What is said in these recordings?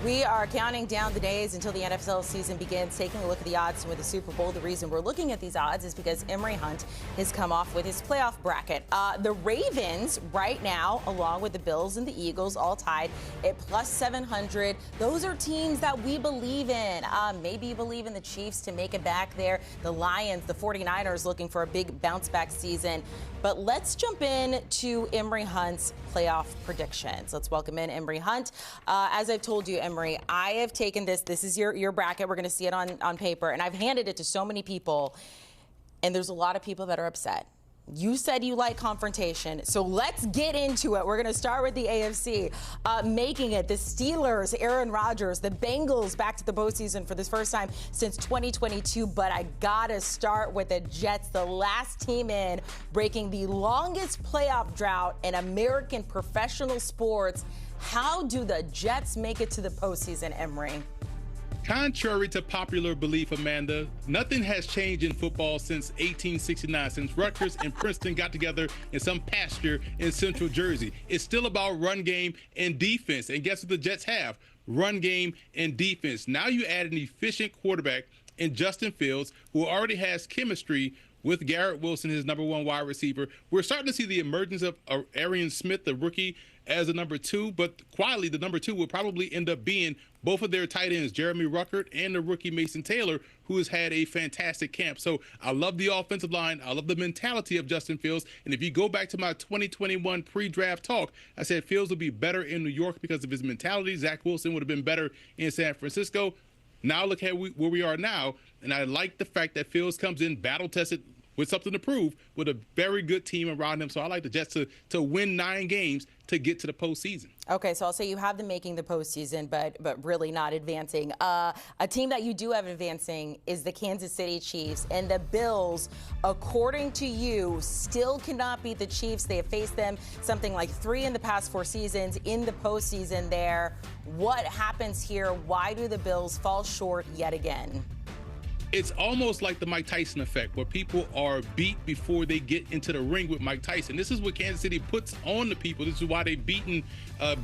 We are counting down the days until the NFL season begins, taking a look at the odds with the Super Bowl. The reason we're looking at these odds is because Emory Hunt has come off with his playoff bracket. The Ravens right now, along with the Bills and the Eagles, all tied at plus 700. Those are teams that we believe in. Maybe you believe in the Chiefs to make it back there. The Lions, the 49ers looking for a big bounce back season. But let's jump in to Emory Hunt's playoff predictions. Let's welcome in Emory Hunt. As I've told you, Emory, I have taken this. This is your bracket. We're going to see it on paper. And I've handed it to so many people. And there's a lot of people that are upset. You said you like confrontation, so let's get into it. We're going to start with the AFC, making it the Steelers, Aaron Rodgers, the Bengals back to the postseason for this first time since 2022. But I got to start with the Jets, the last team in, breaking the longest playoff drought in American professional sports. How do the Jets make it to the postseason, Emory? Contrary to popular belief, Amanda, nothing has changed in football since 1869, since Rutgers and Princeton got together in some pasture in central Jersey. It's still about run game and defense. And guess what the Jets have? Run game and defense. Now you add an efficient quarterback in Justin Fields, who already has chemistry with Garrett Wilson, his number one wide receiver. We're starting to see the emergence of Arian Smith, the rookie, as a number two, but quietly the number two will probably end up being both of their tight ends, Jeremy Ruckert and the rookie Mason Taylor, who has had a fantastic camp. So I love the offensive line. I love the mentality of Justin Fields. And if you go back to my 2021 pre-draft talk, I said Fields will be better in New York because of his mentality. Zach Wilson would have been better in San Francisco. Now look at where we are now. And I like the fact that Fields comes in battle-tested with something to prove, with a very good team around him. So I like the Jets to win 9 games to get to the postseason. Okay, so I'll say you have them making the postseason, but really not advancing. A team that you do have advancing is the Kansas City Chiefs, and the Bills, according to you, still cannot beat the Chiefs. They have faced them something like 3 in the past 4 seasons in the postseason there. What happens here? Why do the Bills fall short yet again? It's almost like the Mike Tyson effect, where people are beat before they get into the ring with Mike Tyson. This is what Kansas City puts on the people. This is why they've beaten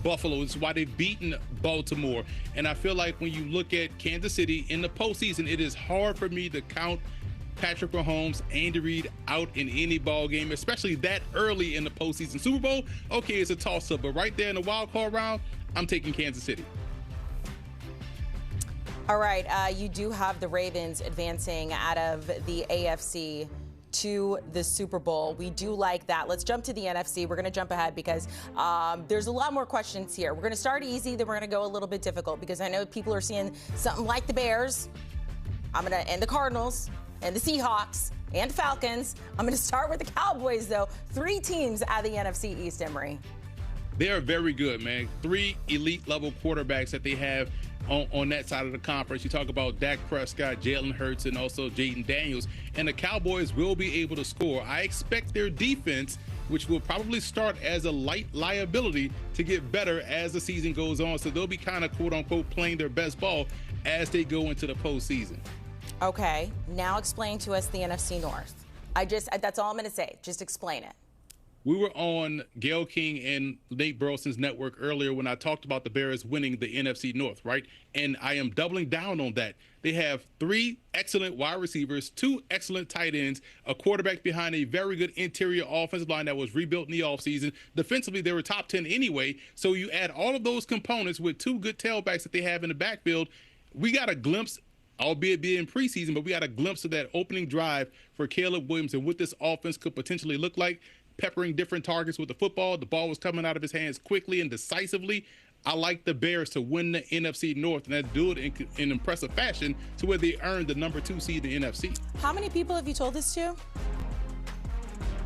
Buffalo. This is why they've beaten Baltimore. And I feel like when you look at Kansas City in the postseason, it is hard for me to count Patrick Mahomes, Andy Reid out in any ball game, especially that early in the postseason. Super Bowl, okay, it's a toss-up, but right there in the wild card round, I'm taking Kansas City. All right, you do have the Ravens advancing out of the AFC to the Super Bowl. We do like that. Let's jump to the NFC. We're going to jump ahead because there's a lot more questions here. We're going to start easy, then we're going to go a little bit difficult because I know people are seeing something like the Bears, and the Cardinals, and the Seahawks, and Falcons. I'm going to start with the Cowboys, though. 3 teams out of the NFC East, Emory. They are very good, man. 3 elite-level quarterbacks that they have on that side of the conference. You talk about Dak Prescott, Jalen Hurts, and also Jaden Daniels. And the Cowboys will be able to score. I expect their defense, which will probably start as a light liability, to get better as the season goes on. So they'll be kind of, quote-unquote, playing their best ball as they go into the postseason. Okay, now explain to us the NFC North. That's all I'm going to say. Just explain it. We were on Gayle King and Nate Burleson's network earlier when I talked about the Bears winning the NFC North, right? And I am doubling down on that. They have 3 excellent wide receivers, 2 excellent tight ends, a quarterback behind a very good interior offensive line that was rebuilt in the offseason. Defensively, they were top 10 anyway. So you add all of those components with 2 good tailbacks that they have in the backfield. We got a glimpse, albeit being preseason, but we got a glimpse of that opening drive for Caleb Williams and what this offense could potentially look like. Peppering different targets with the football. The ball was coming out of his hands quickly and decisively. I like the Bears to win the NFC North and that do it in impressive fashion to where they earned the number 2 seed in the NFC. How many people have you told this to?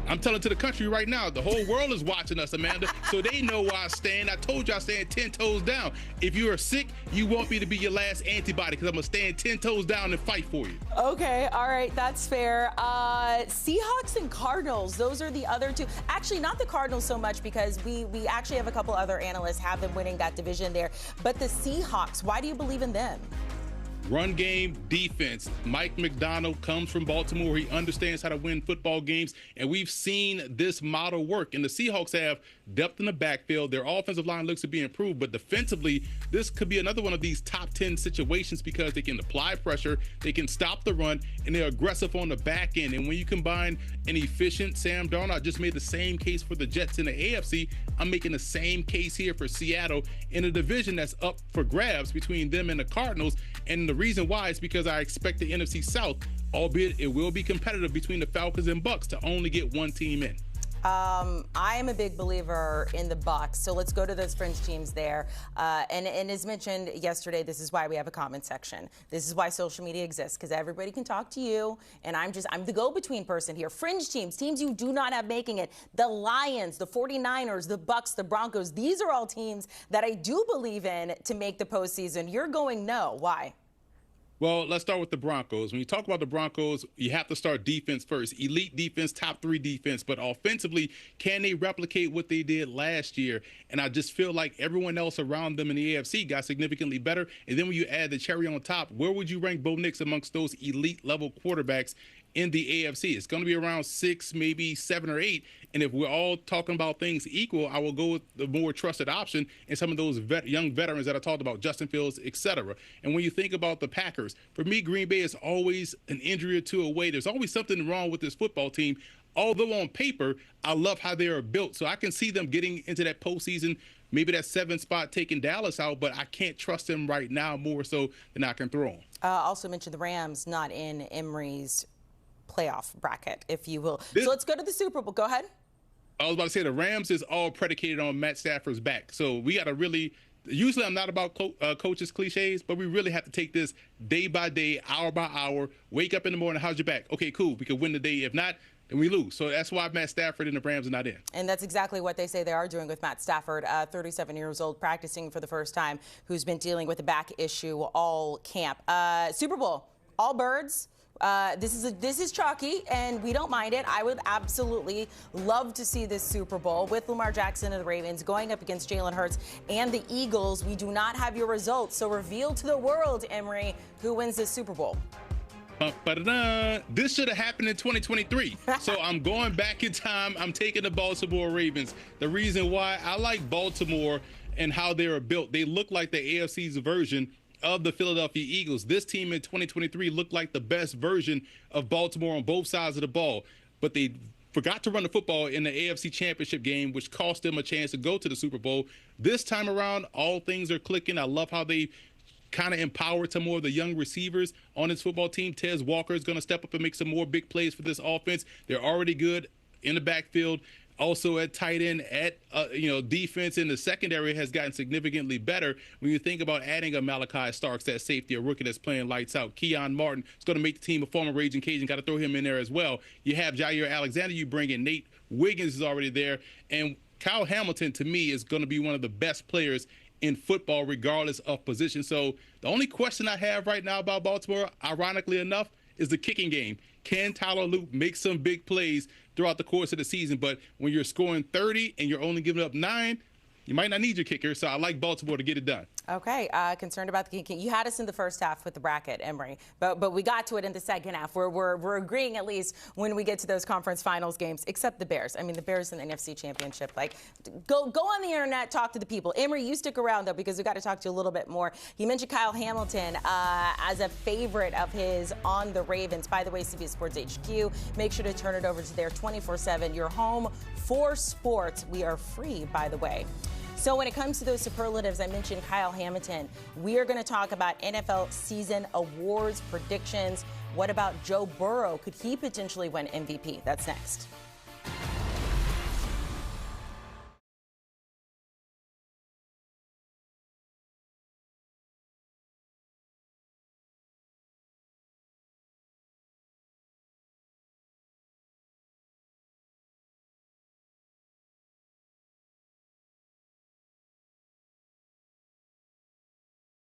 I'm telling to the country right now, the whole world is watching us, Amanda, so they know where I stand. I told you I stand 10 toes down. If you are sick, you want me to be your last antibody because I'm going to stand 10 toes down and fight for you. Okay, all right, that's fair. Seahawks and Cardinals, those are the other 2. Actually, not the Cardinals so much because we actually have a couple other analysts have them winning that division there. But the Seahawks, why do you believe in them? Run game, defense. Mike McDonald comes from Baltimore. He understands how to win football games, and we've seen this model work. And the Seahawks have depth in the backfield. Their offensive line looks to be improved, but defensively, this could be another one of these top 10 situations because they can apply pressure, they can stop the run, and they're aggressive on the back end. And when you combine an efficient Sam Darnold, I just made the same case for the Jets in the AFC. I'm making the same case here for Seattle in a division that's up for grabs between them and the Cardinals. And the reason why is because I expect the NFC South, albeit it will be competitive between the Falcons and Bucs, to only get one team in. I am a big believer in the Bucs, so let's go to those fringe teams there. And as mentioned yesterday, this is why we have a comment section. This is why social media exists, because everybody can talk to you, and I'm the go-between person here. Fringe teams you do not have making it. The Lions, the 49ers, the Bucs, the Broncos, these are all teams that I do believe in to make the postseason. You're going no. Why? Well, let's start with the Broncos. When you talk about the Broncos, you have to start defense first. Elite defense, top 3 defense. But offensively, can they replicate what they did last year? And I just feel like everyone else around them in the AFC got significantly better. And then when you add the cherry on top, where would you rank Bo Nix amongst those elite level quarterbacks in the AFC? It's going to be around 6, maybe 7 or 8. And if we're all talking about things equal, I will go with the more trusted option and some of those young veterans that I talked about, Justin Fields, etc. And when you think about the Packers, for me, Green Bay is always an injury or two away. There's always something wrong with this football team. Although on paper, I love how they are built. So I can see them getting into that postseason, maybe that 7th spot, taking Dallas out, but I can't trust them right now more so than I can throw them. Also mentioned the Rams not in Emory's playoff bracket, if you will. So let's go to the Super Bowl. Go ahead. I was about to say the Rams is all predicated on Matt Stafford's back. So we got to really – usually I'm not about coaches' cliches, but we really have to take this day by day, hour by hour. Wake up in the morning, how's your back? Okay, cool. We could win the day. If not, then we lose. So that's why Matt Stafford and the Rams are not in. And that's exactly what they say they are doing with Matt Stafford, 37 years old, practicing for the first time, who's been dealing with a back issue all camp. Super Bowl, all birds. This is chalky, and we don't mind it. I would absolutely love to see this Super Bowl with Lamar Jackson and the Ravens going up against Jalen Hurts and the Eagles. We do not have your results, so reveal to the world, Emory, who wins this Super Bowl. This should have happened in 2023. So I'm going back in time. I'm taking the Baltimore Ravens. The reason why I like Baltimore and how they are built, they look like the AFC's version of the Philadelphia Eagles. This team in 2023 looked like the best version of Baltimore on both sides of the ball, but they forgot to run the football in the AFC Championship game, which cost them a chance to go to the Super Bowl. This time around, all things are clicking. I love how they kind of empowered some more of the young receivers on this football team. Tez Walker is going to step up and make some more big plays for this offense. They're already good in the backfield. Also at tight end, at defense in the secondary has gotten significantly better. When you think about adding a Malachi Starks, that safety, a rookie that's playing lights out, Keon Martin is going to make the team a former Raging Cajun. Got to throw him in there as well. You have Jair Alexander. You bring in Nate Wiggins is already there, and Kyle Hamilton to me is going to be one of the best players in football, regardless of position. So the only question I have right now about Baltimore, ironically enough, is the kicking game. Can Tyler Luke make some big plays throughout the course of the season? But when you're scoring 30 and you're only giving up 9, you might not need your kicker. So I like Baltimore to get it done. Okay, concerned about the kicking. You had us in the first half with the bracket, Emory, but we got to it in the second half. We're agreeing at least when we get to those conference finals games, except the Bears. I mean, the Bears in the NFC Championship. Like, go on the internet, talk to the people. Emory, you stick around though, because we got to talk to you a little bit more. You mentioned Kyle Hamilton as a favorite of his on the Ravens. By the way, CBS Sports HQ, make sure to turn it over to their 24/7. Your home for sports. We are free, by the way. So when it comes to those superlatives, I mentioned Kyle Hamilton. We are going to talk about NFL season awards predictions. What about Joe Burrow? Could he potentially win MVP? That's next.